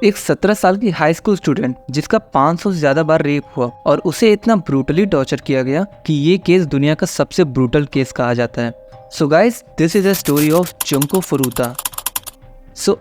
एक 17 साल की हाई स्कूल स्टूडेंट जिसका 500 से ज्यादा बार रेप हुआ और उसे इतना ब्रूटली टॉर्चर किया गया कि ये केस दुनिया का सबसे ब्रूटल केस कहा जाता है। So guys, this is a story of Junko Furuta.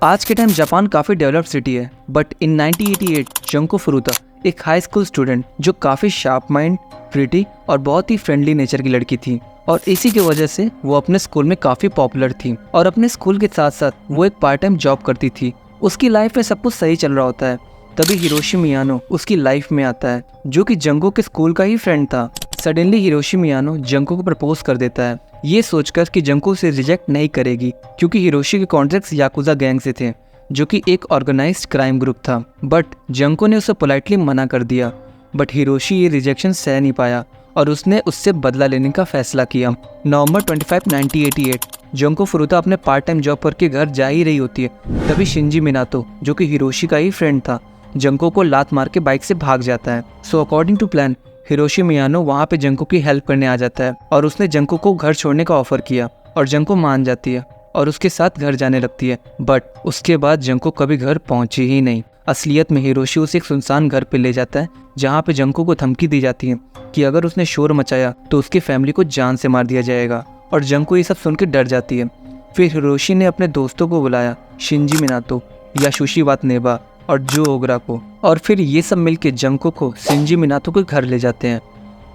आज के टाइम जापान काफ़ी डेवलप्ड सिटी है, बट इन 1988 जुंको फुरुता एक हाई स्कूल स्टूडेंट जो काफ़ी शार्प माइंड, प्रिटी और बहुत ही फ्रेंडली नेचर की लड़की थी और इसी की वजह से वो अपने स्कूल में काफ़ी पॉपुलर थी और अपने स्कूल के साथ साथ वो एक पार्ट टाइम जॉब करती थी। उसकी लाइफ में सब कुछ सही चल रहा होता है, तभी हिरोशी मियानो उसकी लाइफ में आता है जो कि जंको के स्कूल का ही फ्रेंड था। सडनली हिरोशी मियानो जंको को प्रपोज कर देता है, ये सोचकर कि जंको उसे रिजेक्ट नहीं करेगी क्योंकि हिरोशी के कॉन्ट्रैक्ट्स याकुजा गैंग से थे जो कि एक ऑर्गेनाइज्ड क्राइम ग्रुप था। बट जंको ने उसे पोलाइटली मना कर दिया, बट हिरोशी ये रिजेक्शन सह नहीं पाया और उसने उससे बदला लेने का फैसला किया। नवंबर 25, 1988 जंको फुरुता अपने पार्ट टाइम जॉब करके घर जा ही रही होती है, तभी शिंजी मिनातो जो कि हिरोशी का ही फ्रेंड था जंको को लात मार के बाइक से भाग जाता है। अकॉर्डिंग टू प्लान हिरोशी मियानो वहाँ पे जंको की हेल्प करने आ जाता है और उसने जंको को घर छोड़ने का ऑफर किया और जंको मान जाती है और उसके साथ घर जाने लगती है। बट उसके बाद जंको कभी घर पहुंची ही नहीं। असलियत में हिरोशी उसे एक सुनसान घर पे ले जाता है जहाँ पे जंको को धमकी दी जाती है कि अगर उसने शोर मचाया तो उसकी फैमिली को जान से मार दिया जाएगा और जंको ये सब सुन के डर जाती है। फिर हिरोशी ने अपने दोस्तों को बुलाया, शिंजी मिनातो, यासुशी वातनेबा और जो ओगरा को, और फिर ये सब मिलके जंको को शिंजी मिनातो के घर ले जाते हैं।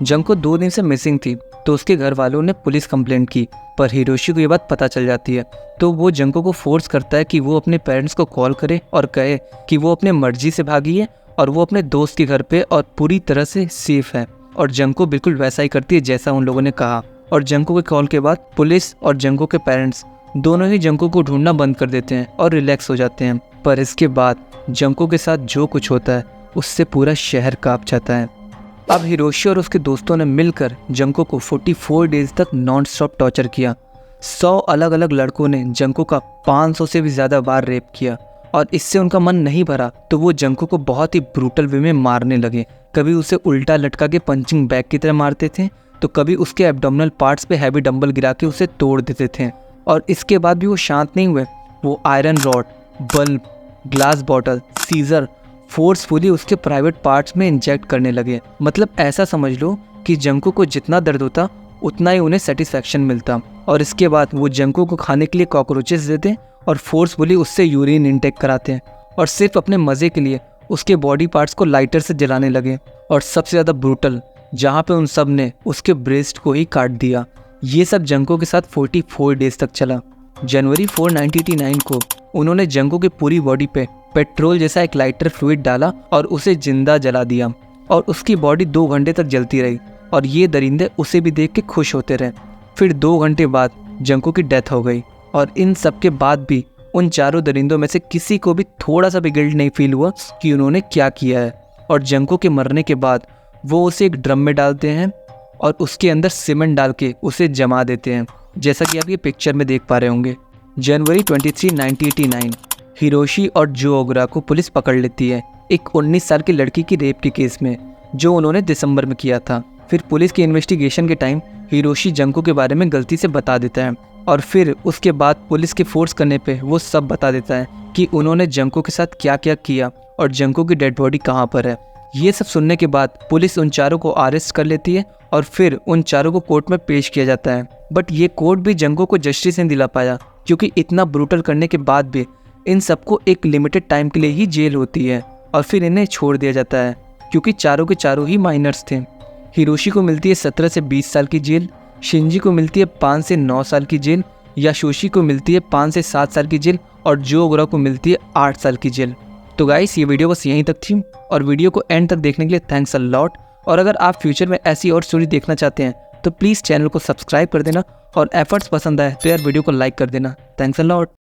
जंको 2 दिन से मिसिंग थी तो उसके घर वालों ने पुलिस कंप्लेंट की, पर हिरोशी को ये बात पता चल जाती है तो वो जंको को फोर्स करता है कि वो अपने पेरेंट्स को कॉल करे और कहे कि वो अपने मर्जी से भागी है और वो अपने दोस्त के घर पे और पूरी तरह से सेफ है। और जंको बिल्कुल वैसा ही करती है जैसा उन लोगों ने कहा। और जंको के कॉल के बाद पुलिस और जंको के पेरेंट्स दोनों ही जंको को ढूंढना बंद कर देते हैं और रिलैक्स हो जाते हैं। पर इसके बाद जंको के साथ जो कुछ होता है उससे पूरा शहर कांप जाता है। अब हिरोशी और उसके दोस्तों ने मिलकर जंको को 44 डेज तक नॉन स्टॉप टॉर्चर किया। 100 अलग अलग लड़कों ने जंको का 500 से भी ज़्यादा बार रेप किया और इससे उनका मन नहीं भरा तो वो जंको को बहुत ही ब्रूटल वे में मारने लगे। कभी उसे उल्टा लटका के पंचिंग बैग की तरह मारते थे तो कभी उसके एब्डोमिनल पार्ट्स पे हैवी डंबल गिरा के उसे तोड़ देते थे। और इसके बाद भी वो शांत नहीं हुए, वो iron rod, bulb, glass bottle, scissor forcefully उसके प्राइवेट पार्ट्स में इंजेक्ट करने लगे। मतलब ऐसा समझ लो कि जंको को जितना दर्द होता उतना ही उन्हें सेटिस्फैक्शन मिलता। और इसके बाद वो जंको को खाने के लिए कॉकरोचेस देते और फोर्सफुली उससे यूरिन इनटेक कराते हैं और सिर्फ अपने मज़े के लिए उसके बॉडी पार्ट्स को लाइटर से जलाने लगे। और सबसे ज़्यादा ब्रूटल जहाँ पे उन सब ने उसके ब्रेस्ट को ही काट दिया। ये सब जंको के साथ 44 डेज तक चला। जनवरी 4, 1989 को उन्होंने जंको की पूरी बॉडी पे पेट्रोल जैसा एक लाइटर फ्लूइड डाला और उसे जिंदा जला दिया और उसकी बॉडी 2 घंटे तक जलती रही और ये दरिंदे उसे भी देख के खुश होते रहे। फिर 2 घंटे बाद जंको की डेथ हो गई और इन सब के बाद भी उन चारों दरिंदों में से किसी को भी थोड़ा सा भी गिल्ट नहीं फील हुआ कि उन्होंने क्या किया है। और जंको के मरने के बाद वो उसे एक ड्रम में डालते हैं और उसके अंदर सीमेंट डाल के उसे जमा देते हैं, जैसा कि आप ये पिक्चर में देख पा रहे होंगे। जनवरी 23, 1989 हिरोशी और जो ओगरा को पुलिस पकड़ लेती है एक 19 साल की लड़की की रेप के केस में जो उन्होंने दिसंबर में किया था। फिर पुलिस की इन्वेस्टिगेशन के टाइम हिरोशी जंको के बारे में गलती से बता देता है और फिर उसके बाद पुलिस के फोर्स करने पे वो सब बता देता है कि उन्होंने जंको के साथ क्या क्या किया और जंको की डेड बॉडी कहाँ पर है। ये सब सुनने के बाद पुलिस उन चारों को अरेस्ट कर लेती है और फिर उन चारों को कोर्ट में पेश किया जाता है। बट ये कोर्ट भी जंको को जस्टिस नहीं दिला पाया क्योंकि इतना ब्रूटल करने के बाद भी इन सबको एक लिमिटेड टाइम के लिए ही जेल होती है और फिर इन्हें छोड़ दिया जाता है क्योंकि चारों के चारों ही माइनर्स थे। हिरोशी को मिलती है 17 से 20 साल की जेल, शिंजी को मिलती है 5 से 9 साल की जेल, यासुशी को मिलती है 5 से 7 साल की जेल और जो ओगरा को मिलती है 8 साल की जेल। तो गाइस, ये वीडियो बस यहीं तक थी और वीडियो को एंड तक देखने के लिए थैंक्स अ लॉट। और अगर आप फ्यूचर में ऐसी और स्टोरी देखना चाहते हैं तो प्लीज़ चैनल को सब्सक्राइब कर देना और एफर्ट्स पसंद आए तो यार वीडियो को लाइक कर देना। Thanks a lot.